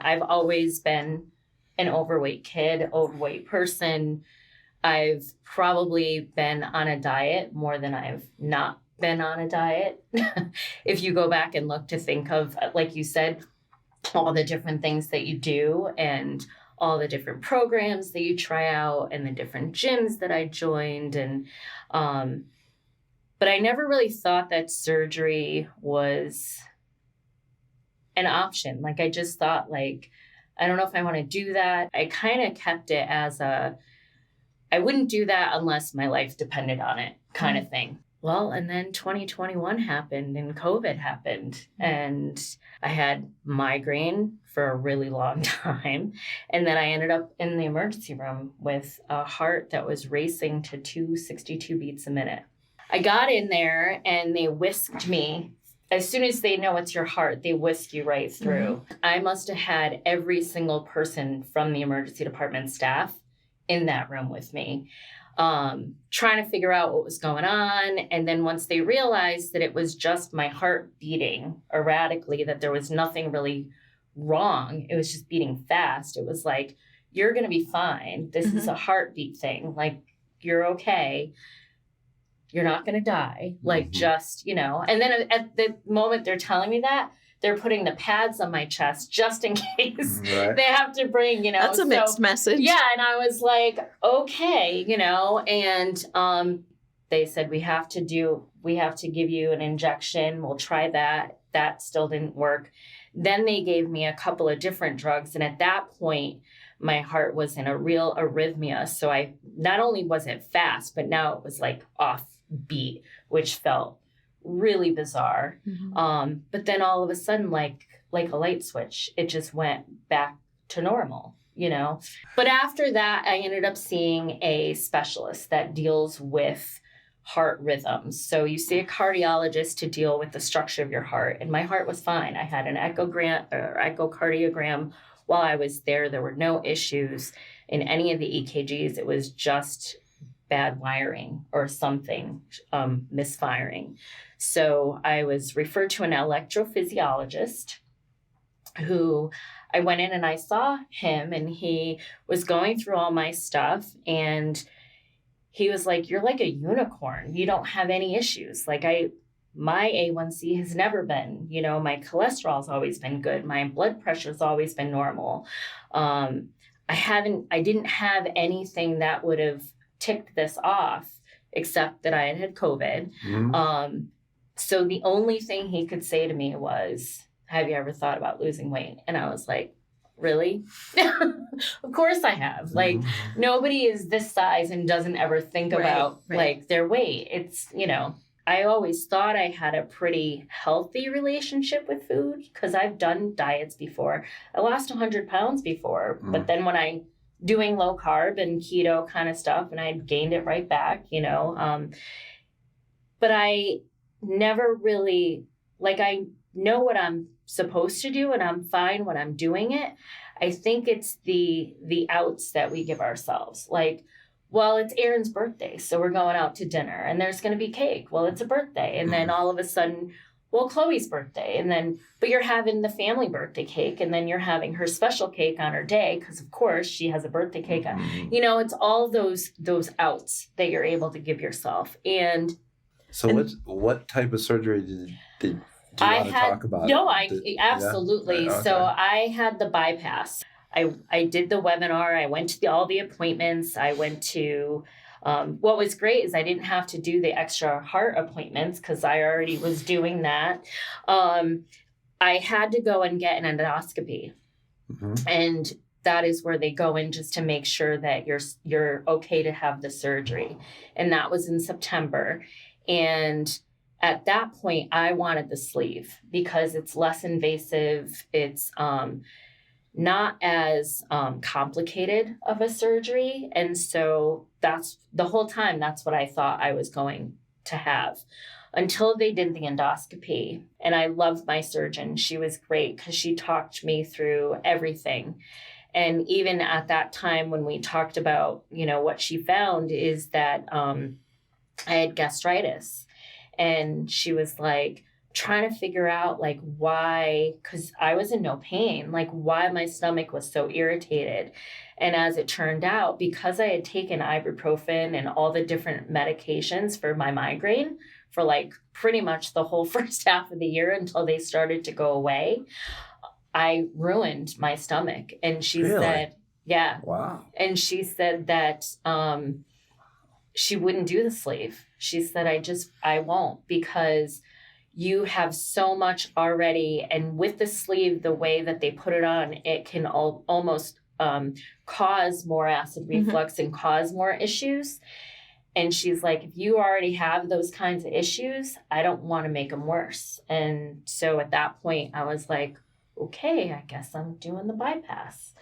I've always been an overweight kid, overweight person. I've probably been on a diet more than I've not been on a diet. If you go back and look to think of, like you said, all the different things that you do and all the different programs that you try out and the different gyms that I joined. And, but I never really thought that surgery was an option. Like, I just thought, like, I don't know if I want to do that. I kind of kept it as I wouldn't do that unless my life depended on it kind of thing. Well, and then 2021 happened and COVID happened and I had migraine for a really long time. And then I ended up in the emergency room with a heart that was racing to 262 beats a minute. I got in there and they whisked me. As soon as they know it's your heart, they whisk you right through. I must have had every single person from the emergency department staff in that room with me, trying to figure out what was going on. And then once they realized that it was just my heart beating erratically, that there was nothing really wrong, it was just beating fast. It was like, you're going to be fine. This is a heartbeat thing. Like, you're okay. You're not going to die. Like, just, and then at the moment they're telling me that, they're putting the pads on my chest just in case they have to bring, That's a mixed message. Yeah. And I was like, okay, and they said, we have to give you an injection. We'll try that. That still didn't work. Then they gave me a couple of different drugs. And at that point, my heart was in a real arrhythmia. So I not only was it fast, but now it was like off beat, which felt really bizarre. But then all of a sudden, like a light switch, it just went back to normal, But after that, I ended up seeing a specialist that deals with heart rhythms. So you see a cardiologist to deal with the structure of your heart. And my heart was fine. I had an echocardiogram while I was there. There were no issues in any of the EKGs. It was just bad wiring or something misfiring. So I was referred to an electrophysiologist who I went in and I saw him, and he was going through all my stuff, and he was like, you're like a unicorn. You don't have any issues. Like, my A1C has never been, my cholesterol's always been good. My blood pressure's always been normal. I didn't have anything that would have ticked this off, except that I had COVID. So the only thing he could say to me was, have you ever thought about losing weight? And I was like, really? Of course I have. Like, nobody is this size and doesn't ever think about like their weight. It's, I always thought I had a pretty healthy relationship with food because I've done diets before. I lost 100 pounds before, but then when I doing low carb and keto kind of stuff, and I gained it right back, but I never really, like, I know what I'm supposed to do and I'm fine when I'm doing it. I think it's the outs that we give ourselves. Like, well, it's Aaron's birthday, so we're going out to dinner and there's going to be cake. Well, it's a birthday. And then all of a sudden, well, Chloe's birthday. And then, but you're having the family birthday cake, and then you're having her special cake on her day, because of course she has a birthday cake on, it's all those outs that you're able to give yourself. And so what type of surgery did you want to talk about? No, absolutely. Yeah? Okay. So I had the bypass. I did the webinar. I went to all the appointments. I went to, what was great is I didn't have to do the extra heart appointments because I already was doing that. I had to go and get an endoscopy. And that is where they go in just to make sure that you're okay to have the surgery. And that was in September. And at that point, I wanted the sleeve because it's less invasive. It's not as complicated of a surgery. And so that's the whole time, that's what I thought I was going to have until they did the endoscopy. And I loved my surgeon. She was great because she talked me through everything. And even at that time when we talked about, what she found is that I had gastritis. And she was like, trying to figure out like why, because I was in no pain, like why my stomach was so irritated. And as it turned out, because I had taken ibuprofen and all the different medications for my migraine for like pretty much the whole first half of the year until they started to go away, I ruined my stomach. And she Really? said, yeah. Wow. And she said that she wouldn't do the sleeve. She said, I won't, because you have so much already. And with the sleeve, the way that they put it on, it can almost cause more acid reflux and cause more issues. And she's like, if you already have those kinds of issues, I don't want to make them worse. And so at that point, I was like, okay, I guess I'm doing the bypass.